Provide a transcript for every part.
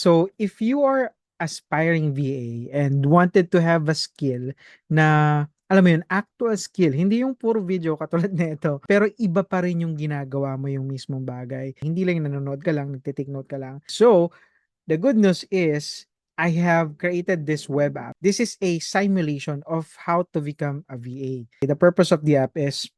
So, if you are aspiring VA and wanted to have a skill na, alam mo yun, actual skill, hindi yung puro video katulad nito, pero iba pa rin yung ginagawa mo yung mismong bagay. Hindi lang yung nanonood ka lang, nagte-take note ka lang. So, the good news is, I have created this web app. This is a simulation of how to become a VA. The purpose of the app is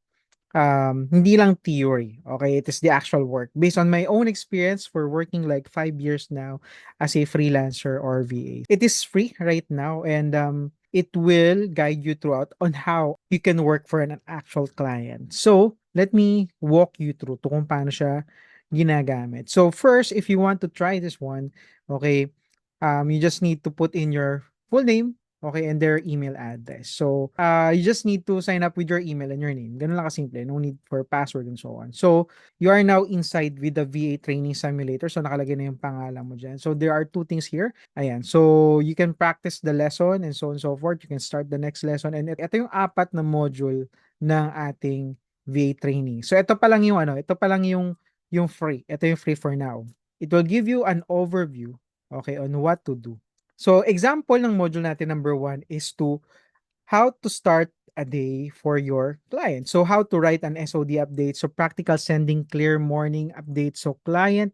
hindi lang theory, okay? It is the actual work. Based on my own experience for working like 5 years now as a freelancer or VA. It is free right now and it will guide you throughout on how you can work for an actual client. So, let me walk you through to kung paano siya ginagamit. So, first, if you want to try this one, okay, you just need to put in your full name, okay, and their email address. So, you just need to sign up with your email and your name. Ganun lang kasimple. No need for password and so on. So, you are now inside with the VA training simulator. So, nakalagay na yung pangalan mo dyan. So, there are two things here. Ayan. So, you can practice the lesson and so on and so forth. You can start the next lesson. And ito yung apat na module ng ating VA training. So, ito pa lang yung ito pa lang yung free. Ito yung free for now. It will give you an overview, okay, on what to do. So, example ng module natin number 1 is how to start a day for your client. So, how to write an SOD update. So, practical sending clear morning update. So, client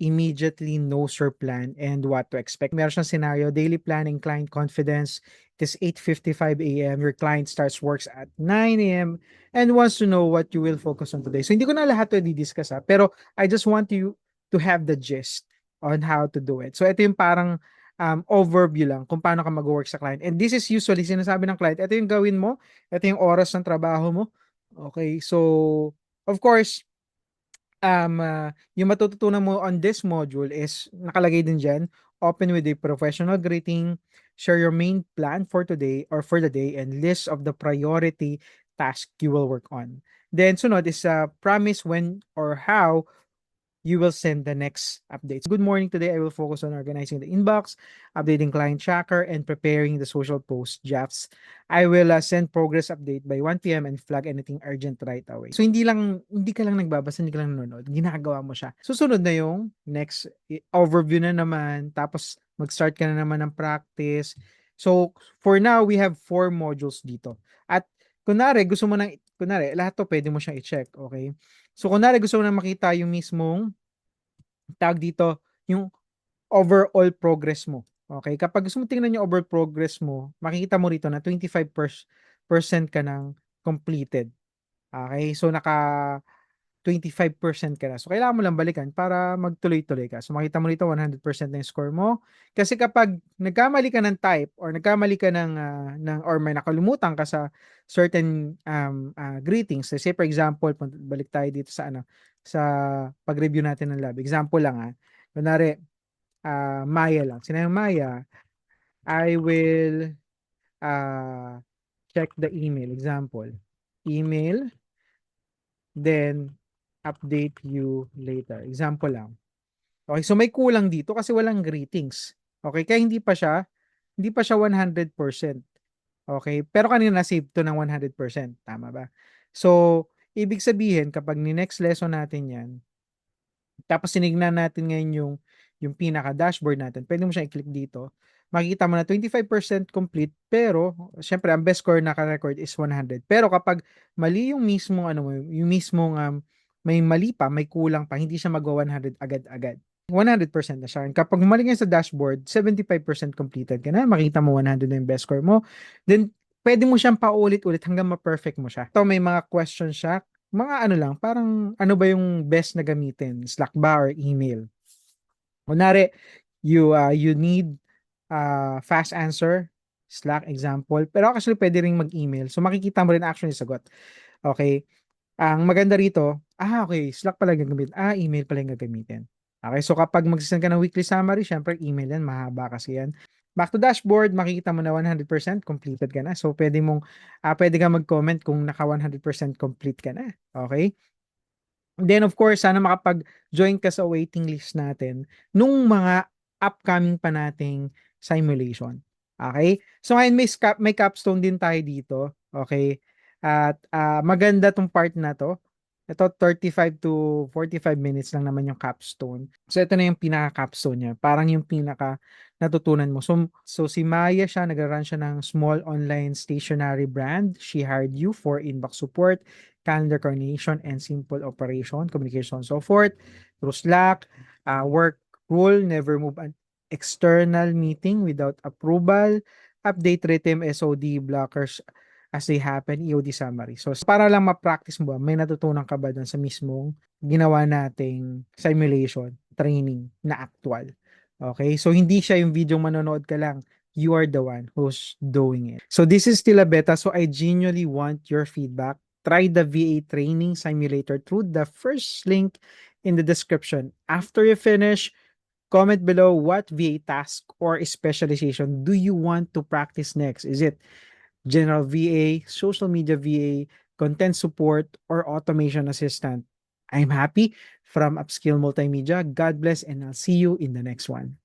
immediately knows your plan and what to expect. Meron siyang scenario, daily planning, client confidence. It is 8:55 a.m. Your client starts works at 9 a.m. and wants to know what you will focus on today. So, hindi ko na lahat to i-discuss pero I just want you to have the gist on how to do it. So, ito yung parang overview lang kung paano ka mag-work sa client. And this is usually sinasabi ng client, ito yung gawin mo, ito yung oras ng trabaho mo. Okay, so of course, yung matututunan mo on this module is nakalagay din dyan, open with a professional greeting, share your main plan for today or for the day, and list of the priority task you will work on. Then sunod is promise when or how you will send the next updates. Good morning. Today, I will focus on organizing the inbox, updating client tracker, and preparing the social post drafts. I will send progress update by 1 p.m. and flag anything urgent right away. So, hindi ka lang nagbabasa, hindi ka lang nanonood. Ginagawa mo siya. Susunod na yung next overview na naman. Tapos, mag-start ka na naman ng practice. So, for now, we have 4 modules dito. At, kunwari, lahat to pwede mo siyang i-check, okay? So, kunwari gusto mo na makita yung mismong tawag dito, yung overall progress mo. Okay? Kapag gusto mo tingnan yung overall progress mo, makikita mo rito na 25% ka ng completed. Okay? So, naka 25% ka na. So, kailangan mo lang balikan para magtuloy-tuloy ka. So, makita mo rito 100% na yung score mo. Kasi kapag nagkamali ka ng type or nagkamali ka or may nakalimutan ka sa certain greetings. Say for example, balik tayo dito sa pag-review natin ng lab. Example lang Kunwari, Maya lang. Sinabi Maya, I will uh, check the email. Example, email, then update you later. Example lang. Okay, so may kulang dito kasi walang greetings. Okay, kaya hindi pa siya 100%. Okay, pero kanina na-save to ng 100%. Tama ba? So, ibig sabihin, kapag ni-next lesson natin yan, tapos sinignan natin ngayon yung pinaka-dashboard natin, pwede mo siya i-click dito. Makikita mo na 25% complete, pero syempre ang best score na naka-record is 100. Pero kapag mali yung mismong may mali pa, may kulang pa, hindi siya magwa 100 agad-agad. 100% na siya. Kapag mali nga sa dashboard, 75% completed ka na, makita mo 100 na yung best score mo. Then, pwede mo siyang paulit-ulit hanggang ma-perfect mo siya. Ito, may mga question siya. Mga ano lang, parang ano ba yung best na gamitin? Slack ba or email? Kunwari, you need fast answer, Slack example. Pero actually, pwede rin mag-email. So, makikita mo rin actually sagot. Okay? Ang maganda rito, okay, Slack pala yung gagamitin. Email pala yung gagamitin. Okay, so kapag mag-send ka ng weekly summary, syempre email yan, mahaba kasi yan. Back to dashboard, makikita mo na 100% completed ka na. So, pwede ka mag-comment kung naka 100% complete ka na. Okay? Then of course, sana makapag-join ka sa waiting list natin nung mga upcoming pa nating simulation. Okay? So ngayon may capstone din tayo dito. Okay? At maganda tong part na to. Ito 35 to 45 minutes lang naman yung capstone. So ito na yung pinaka-capstone niya. Parang yung pinaka natutunan mo. So si Maya siya, nag-run siya ng small online stationery brand. She hired you for inbox support, calendar coordination, and simple operation, communication, so forth. Through Slack, work rule, never move an external meeting without approval, update rhythm, SOD, blockers, as they happen, EOD summary. So, para lang ma-practice mo ba, may natutunan ka ba doon sa mismong ginawa nating simulation, training na actual. Okay? So, hindi siya yung video manonood ka lang. You are the one who's doing it. So, this is still a beta. So, I genuinely want your feedback. Try the VA training simulator through the first link in the description. After you finish, comment below what VA task or specialization do you want to practice next. Is it general VA, social media VA, content support, or automation assistant? I'm happy from Upskill Multimedia. God bless, and I'll see you in the next one.